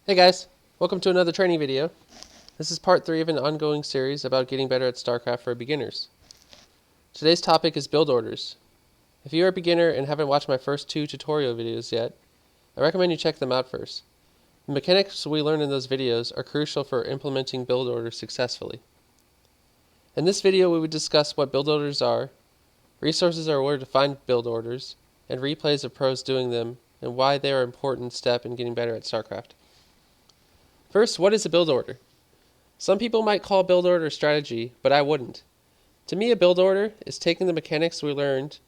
Hey guys, welcome to another training video. This is part 3 of an ongoing series about getting better at Starcraft for beginners. Today's topic is build orders. If you are a beginner and haven't watched my first 2 tutorial videos yet, I recommend you check them out first. The mechanics we learn in those videos are crucial for implementing build orders successfully. In this video we would discuss what build orders are, resources are where to find build orders, and replays of pros doing them, and why they are an important step in getting better at Starcraft. First, what is a build order? Some people might call build order strategy, but I wouldn't. To me, a build order is taking the mechanics we learned,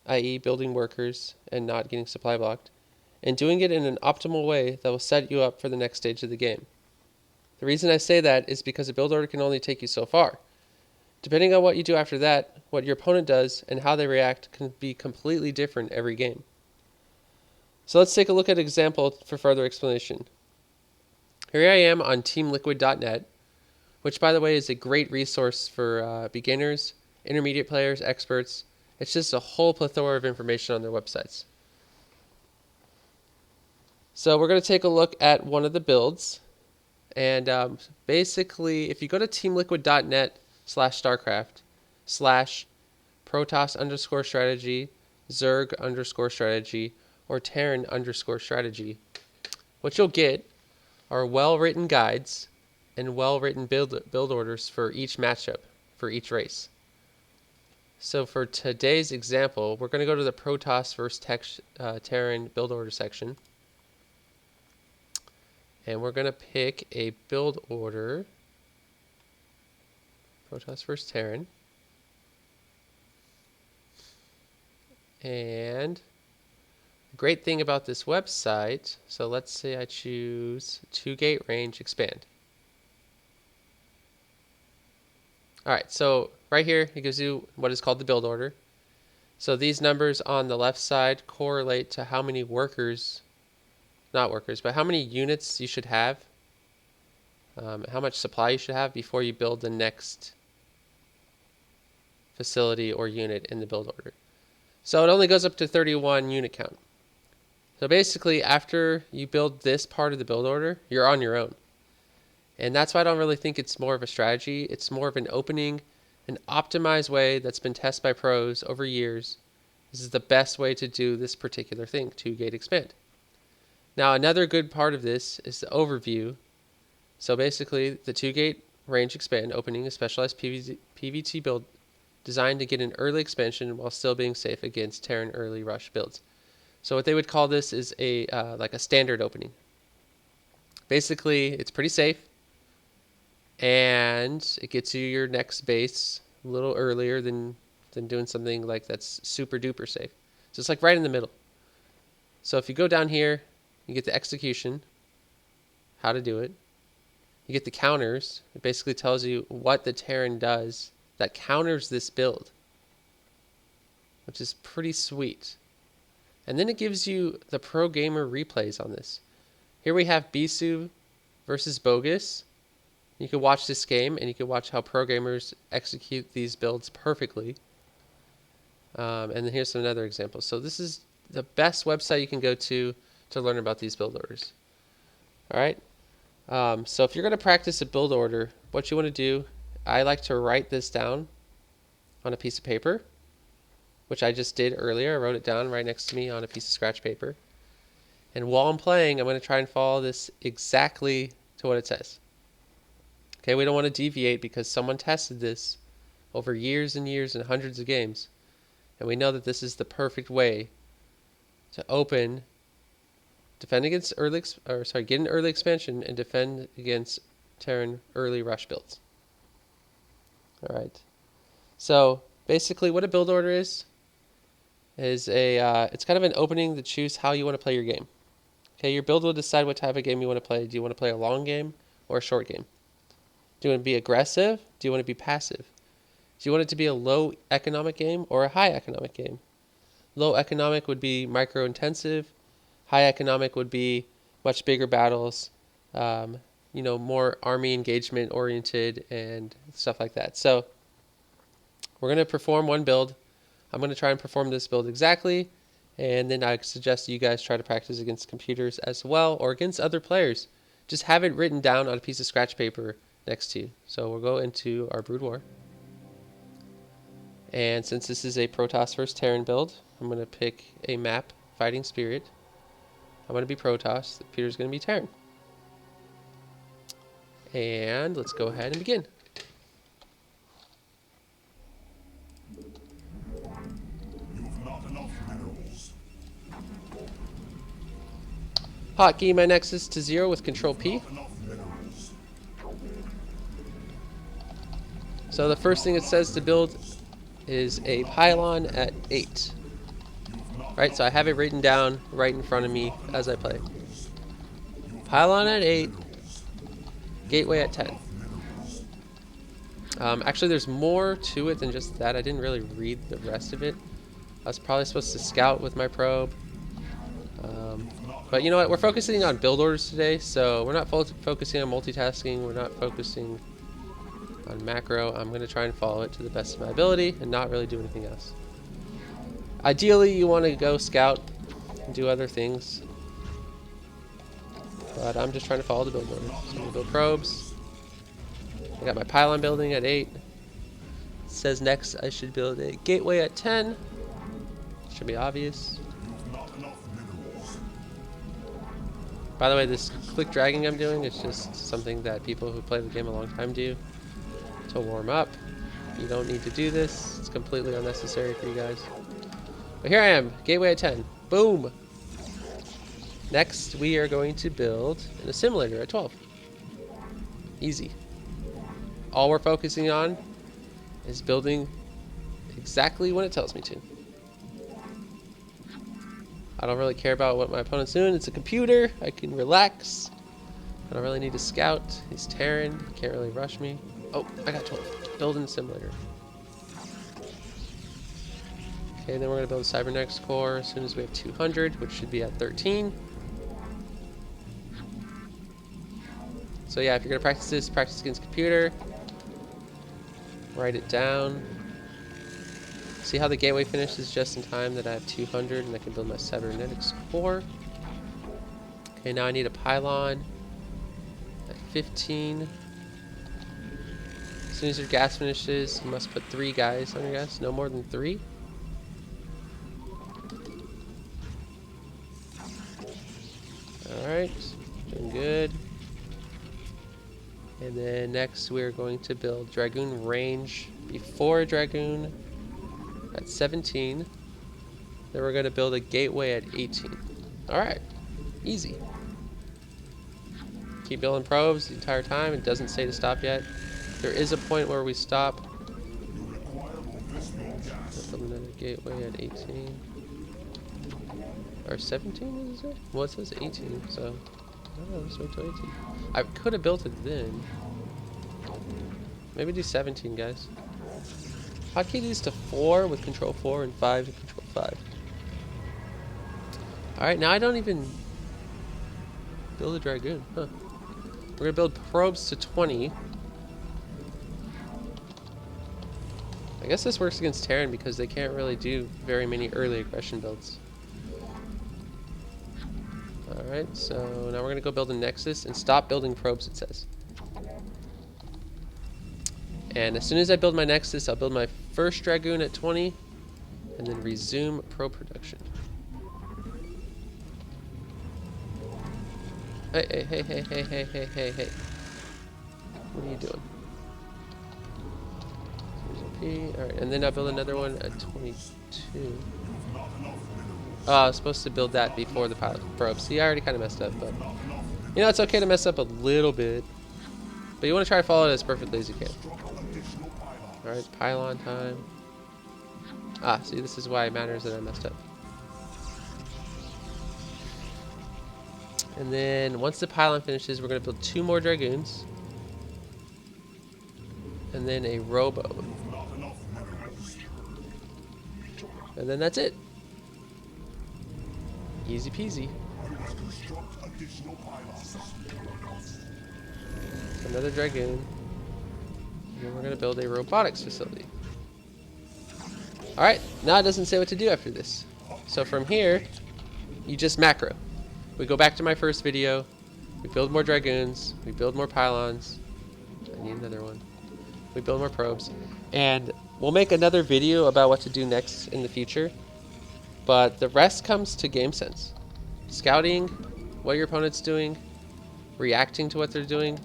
i.e. building workers and not getting supply blocked, and doing it in an optimal way that will set you up for the next stage of the game. The reason I say that is because a build order can only take you so far. Depending on what you do after that, what your opponent does, and how they react can be completely different every game. So let's take a look at an example for further explanation. Here I am on teamliquid.net, which by the way is a great resource for beginners, intermediate players, experts. It's just a whole plethora of information on their websites. So we're going to take a look at one of the builds. And basically, if you go to teamliquid.net/starcraft/protoss_strategy, Zerg_strategy, or Terran_strategy, what you'll get are well-written guides and well-written build orders for each matchup, for each race. So for today's example, we're going to go to the Protoss versus Terran build order section. And we're going to pick a build order, Protoss versus Terran. And the great thing about this website, so let's say I choose 2-gate range expand. Alright, so right here it gives you what is called the build order. So these numbers on the left side correlate to how many workers, not workers, but how many units you should have, how much supply you should have before you build the next facility or unit in the build order. So it only goes up to 31 unit count. So basically, after you build this part of the build order, you're on your own. And that's why I don't really think it's more of a strategy. It's more of an opening, an optimized way that's been tested by pros over years. This is the best way to do this particular thing, 2-gate expand. Now, another good part of this is the overview. So basically, the 2-gate range expand opening a specialized PvT build designed to get an early expansion while still being safe against Terran early rush builds. So what they would call this is a like a standard opening. Basically, it's pretty safe, and it gets you your next base a little earlier than doing something like that's super duper safe. So it's like right in the middle. So if you go down here, you get the execution, how to do it. You get the counters. It basically tells you what the Terran does that counters this build, which is pretty sweet. And then it gives you the pro gamer replays on this. Here we have Bisu versus Bogus. You can watch this game and you can watch how pro gamers execute these builds perfectly. And then here's some other examples. So this is the best website you can go to learn about these build orders. All right. So if you're going to practice a build order, what you want to do, I like to write this down on a piece of paper, which I just did earlier. I wrote it down right next to me on a piece of scratch paper. And while I'm playing, I'm going to try and follow this exactly to what it says. Okay, we don't want to deviate because someone tested this over years and years and hundreds of games. And we know that this is the perfect way to open, defend against get an early expansion and defend against Terran early rush builds. All right. So basically, what a build order is it's kind of an opening to choose how you want to play your game. Okay, your build will decide what type of game you want to play. Do you want to play a long game or a short game? Do you want to be aggressive? Do you want to be passive? Do you want it to be a low economic game or a high economic game? Low economic would be micro intensive. High economic would be much bigger battles, more army engagement oriented and stuff like that. So we're going to perform one build. I'm going to try and perform this build exactly, and then I suggest you guys try to practice against computers as well or against other players. just have it written down on a piece of scratch paper next to you. So we'll go into our Brood War. And since this is a Protoss versus Terran build, I'm going to pick a map, Fighting Spirit. I'm going to be Protoss. Peter's going to be Terran. And let's go ahead and begin. Hotkey my Nexus to 0 with Control P. So the first thing it says to build is a pylon at 8. Right, so I have it written down right in front of me as I play. Pylon at 8, gateway at 10. Actually, there's more to it than just that. I didn't really read the rest of it. I was probably supposed to scout with my probe. But you know what? We're focusing on build orders today, so we're not focusing on multitasking. We're not focusing on macro. I'm going to try and follow it to the best of my ability and not really do anything else. Ideally, you want to go scout and do other things. But I'm just trying to follow the build order. So I'm going to build probes. I got my pylon building at 8. It says next I should build a gateway at 10. Should be obvious. By the way, this click dragging I'm doing is just something that people who play the game a long time do to warm up. You don't need to do this. It's completely unnecessary for you guys. But here I am, gateway at 10. Boom! Next, we are going to build an assimilator at 12. Easy. All we're focusing on is building exactly when it tells me to. I don't really care about what my opponent's doing. It's a computer. I can relax. I don't really need to scout. He's Terran. Can't really rush me. Oh, I got 12. Build an assimilator. Okay, then we're going to build a Cybernetics core as soon as we have 200, which should be at 13. So yeah, if you're going to practice this, practice against computer. Write it down. See how the gateway finishes just in time that I have 200 and I can build my Cybernetics core. Okay, now I need a pylon at 15. As soon as your gas finishes, you must put 3 guys on your gas, no more than 3. Alright, doing good. And then next we're going to build Dragoon range before Dragoon at 17. Then we're going to build a gateway at 18. Alright, easy. Keep building probes the entire time. It doesn't say to stop yet. There is a point where we stop. Build another gateway at 18. Or 17 is it? Well, it says 18, so oh, let's wait till 18. I could have built it then. Maybe do 17, guys. Hotkey these to 4 with control 4 and 5 to control 5. Alright, now I don't even build a Dragoon. Huh. We're going to build probes to 20. I guess this works against Terran because they can't really do very many early aggression builds. Alright, so now we're going to go build a Nexus and stop building probes, it says. And as soon as I build my Nexus, I'll build my first Dragoon at 20 and then resume probe production. Hey, hey, hey, hey, hey, hey, hey, hey. What are you doing? Alright, and then I'll build another one at 22. Oh, I was supposed to build that before the pilot probe. See, I already kind of messed up, but you know, it's okay to mess up a little bit. But you want to try to follow it as perfectly as you can. Alright, pylon time. Ah, see, this is why it matters that I messed up. And then once the pylon finishes, we're going to build 2 more Dragoons. And then a Robo. And then that's it. Easy peasy. Another Dragoon. And then we're going to build a robotics facility. Alright, now it doesn't say what to do after this. So from here, you just macro. We go back to my first video. We build more dragoons. We build more pylons. I need another one. We build more probes. And we'll make another video about what to do next in the future. But the rest comes to game sense. Scouting what your opponent's doing, reacting to what they're doing,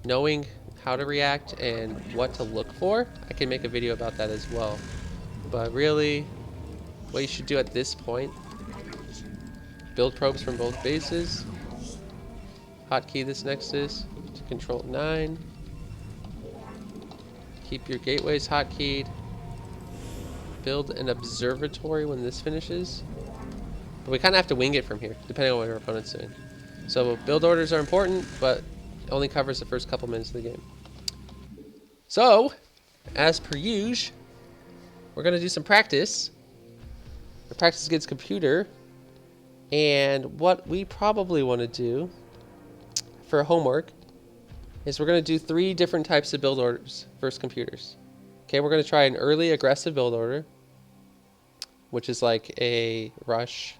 knowing how to react and what to look for. I can make a video about that as well. But really, what you should do at this point, build probes from both bases. Hotkey this Nexus to control 9. Keep your gateways hotkeyed. Build an observatory when this finishes. But we kind of have to wing it from here, depending on what our opponent's doing. So build orders are important, but it only covers the first couple minutes of the game. So, as per usual, we're going to do some practice. Practice against computer. And what we probably want to do for homework is we're going to do 3 different types of build orders versus computers. Okay, we're going to try an early aggressive build order, which is like a rush,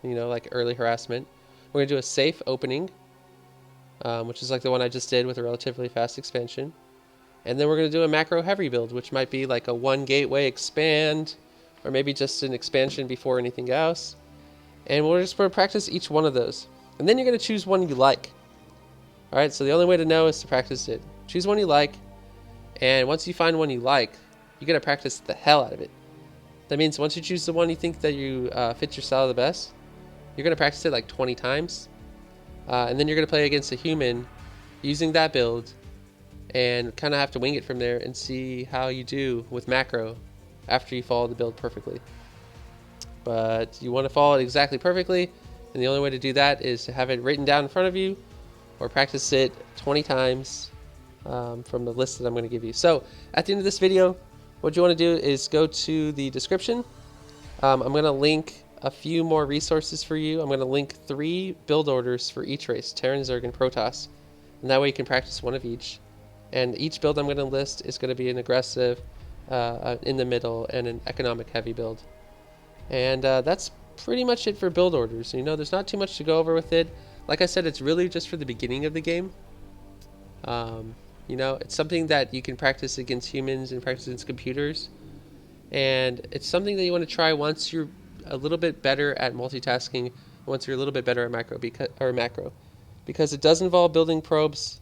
you know, like early harassment. We're going to do a safe opening, which is like the one I just did with a relatively fast expansion. And then we're going to do a macro heavy build, which might be like a 1 gateway expand, or maybe just an expansion before anything else. And we're just going to practice each one of those. And then you're going to choose one you like. All right, so the only way to know is to practice it. Choose one you like, and once you find one you like, you're going to practice the hell out of it. That means once you choose the one you think that you fits your style the best, you're going to practice it like 20 times. And then you're going to play against a human using that build and kind of have to wing it from there and see how you do with macro after you follow the build perfectly. But you want to follow it exactly perfectly, and the only way to do that is to have it written down in front of you or practice it 20 times from the list that I'm going to give you. So at the end of this video, what you want to do is go to the description. I'm going to link a few more resources for you. I'm going to link 3 build orders for each race, Terran, Zerg, and Protoss. And that way you can practice one of each. And each build I'm going to list is going to be an aggressive, in the middle, and an economic heavy build. And that's pretty much it for build orders. You know, there's not too much to go over with it. Like I said, it's really just for the beginning of the game. You know, it's something that you can practice against humans and practice against computers. And it's something that you want to try once you're a little bit better at multitasking, once you're a little bit better at macro, because it does involve building probes,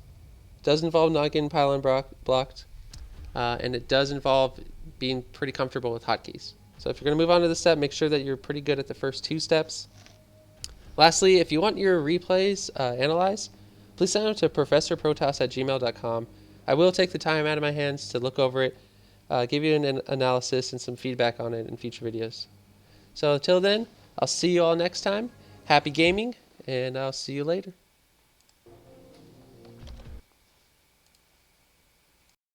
it does involve not getting pylon blocked, and it does involve being pretty comfortable with hotkeys. So if you're going to move on to the step, make sure that you're pretty good at the first 2 steps. Lastly, if you want your replays analyzed, please send them to professorprotoss@gmail.com. I will take the time out of my hands to look over it, give you an analysis and some feedback on it in future videos. So until then, I'll see you all next time. Happy gaming, and I'll see you later.